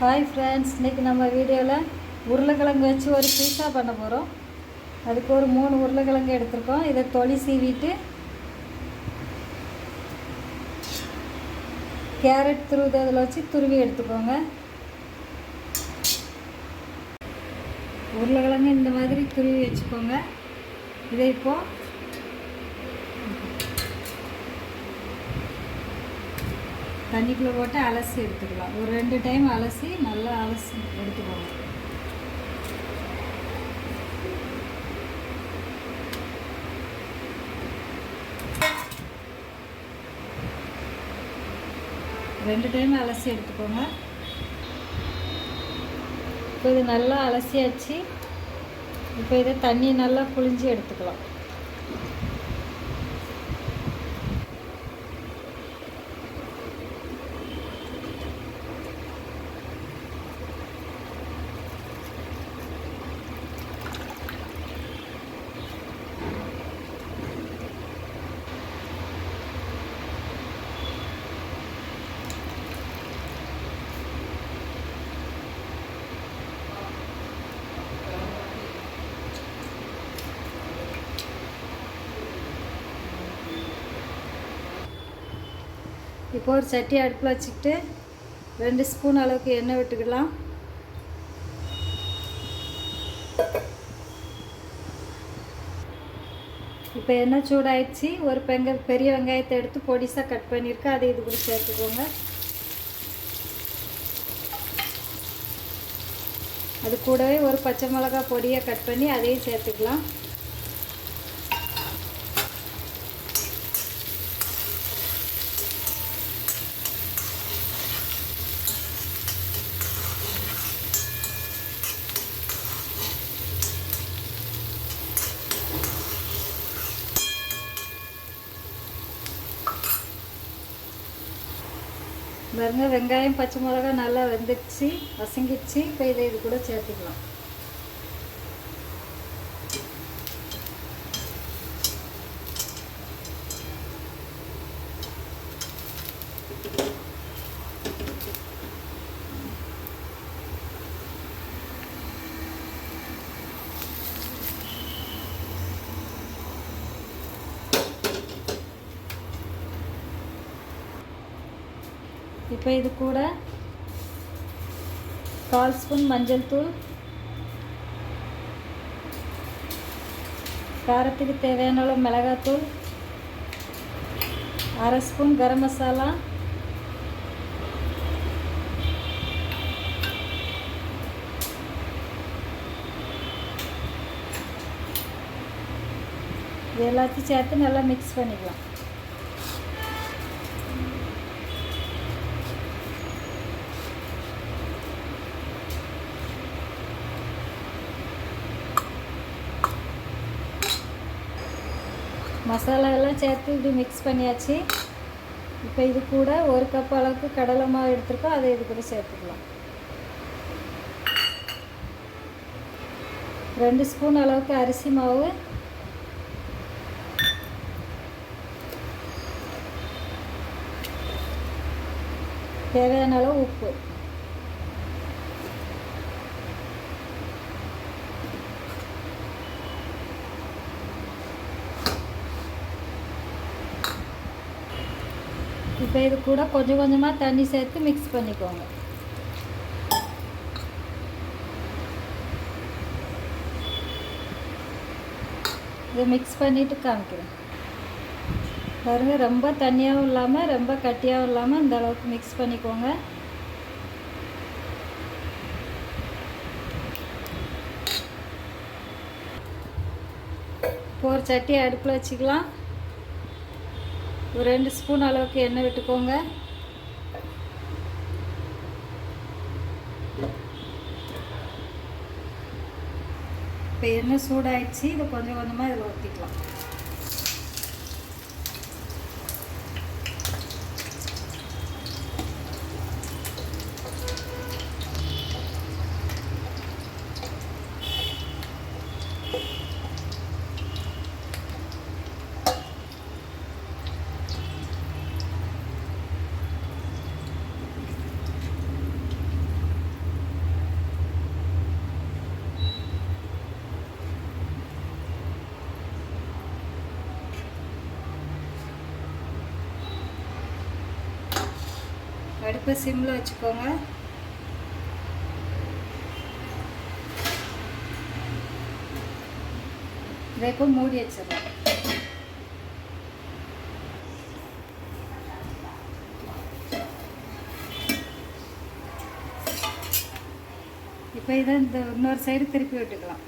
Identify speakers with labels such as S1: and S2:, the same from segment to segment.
S1: Hi friends, இன்றைக்கி நம்ம வீடியோவில் உருளைக்கிழங்கு வச்சு ஒரு பீஸா பண்ண போகிறோம். அதுக்கு ஒரு 3 உருளைக்கிழங்கு எடுத்துருக்கோம். இதை தொளி சீவிட்டு கேரட் துருவுதல் வச்சு துருவி எடுத்துக்கோங்க. உருளைக்கிழங்கு இந்த மாதிரி துருவி வச்சுக்கோங்க. இதை இப்போது தண்ணிக்குள்ளே போட்டு அலசி எடுத்துக்கலாம். ஒரு 2 டைம் அலசி நல்லா அலசி எடுத்துக்கோங்க. ரெண்டு டைம் அலசி எடுத்துக்கோங்க. இப்போ இது நல்லா அலசியாச்சு. இப்போ இதை தண்ணி நல்லா புழிஞ்சு எடுத்துக்கலாம். இப்போ ஒரு சட்டி அடுப்பில் வச்சுக்கிட்டு 2 ஸ்பூன் அளவுக்கு எண்ணெய் விட்டுக்கலாம். இப்போ எண்ணெய் சூடாயிடுச்சு. ஒரு பெரிய வெங்காயத்தை எடுத்து பொடிசாக கட் பண்ணியிருக்கேன். அதை இது கூட சேர்த்துக்கோங்க. அது கூடவே ஒரு பச்சை மிளகாய் பொடியை கட் பண்ணி அதையும் சேர்த்துக்கலாம். பாருங்க, வெங்காயம் பச்சை மிளகாய் நல்லா வெந்துடுச்சு, வசங்கிடுச்சு. இப்போ இதை இது கூட சேர்த்துக்கலாம். இப்போ இது கூட 1/4 ஸ்பூன் மஞ்சள் தூள், காரத்துக்கு தேவையான அளவு மிளகாத்தூள், 1/2 ஸ்பூன் கரம் மசாலா, இது எல்லாத்தையும் சேர்த்து நல்லா மிக்ஸ் பண்ணிக்கலாம். மசாலா எல்லாம் சேர்த்து இப்படி மிக்ஸ் பண்ணியாச்சு. இப்போ இது கூட 1 கப் அளவுக்கு கடலை மாவு எடுத்துருக்கோம். அதை இது கூட சேர்த்துக்கலாம். 2 ஸ்பூன் அளவுக்கு அரிசி மாவு, தேவையான அளவு உப்பு, இப்போ இது கூட கொஞ்சம் கொஞ்சமாக தண்ணி சேர்த்து மிக்ஸ் பண்ணிக்கோங்க. இதை மிக்ஸ் பண்ணிவிட்டு காமிக்கிறேன். பாருங்க, ரொம்ப தண்ணியாகவும் இல்லாமல் ரொம்ப கட்டியாகவும் இல்லாமல் இந்த அளவுக்கு மிக்ஸ் பண்ணிக்கோங்க. இப்போ ஒரு சட்டி அடுப்பில் வச்சுக்கலாம். ஒரு 2 ஸ்பூன் அளவுக்கு எண்ணெய் விட்டுக்கோங்க. இப்போ எண்ணெய் சூடாயிடுச்சு. இதை கொஞ்சம் கொஞ்சமாக இதில் ஊற்றிக்கலாம். அடுப்பை சிம்மில் வச்சுக்கோங்க. இதை இப்போ மூடி வச்சிடலாம். இப்போ இதை இந்த இன்னொரு சைடு திருப்பி விட்டுக்கலாம்.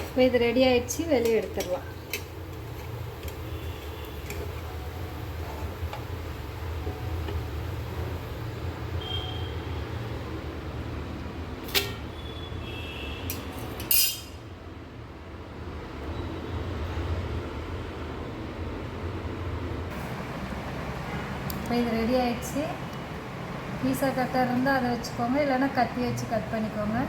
S1: இப்போ இது ரெடி ஆயிடுச்சு, வெளியே எடுத்துடலாம். இப்போ இது ரெடி ஆயிடுச்சு. பீஸா கட்டர் இருந்தால் அதை வச்சுக்கோங்க, இல்லைன்னா கத்தி வச்சு கட் பண்ணிக்கோங்க.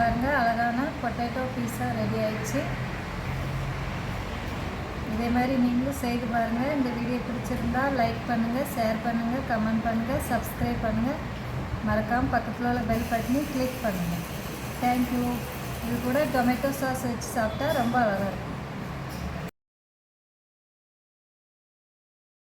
S1: பாருங்க, அழகான பொட்டேட்டோ பீஸா ரெடி ஆயிடுச்சு. இதே மாதிரி நீங்களும் செய்து பாருங்கள். இந்த வீடியோ பிடிச்சிருந்தா லைக் பண்ணுங்கள், ஷேர் பண்ணுங்கள், கமெண்ட் பண்ணுங்கள், சப்ஸ்கிரைப் பண்ணுங்கள். மறக்காமல் பக்கத்தில் உள்ள பெல் பட்டனையும் கிளிக் பண்ணுங்கள். தேங்க்யூ. இது கூட டொமேட்டோ சாஸ் வச்சு சாப்பிட்டா ரொம்ப அழகாக இருக்கும்.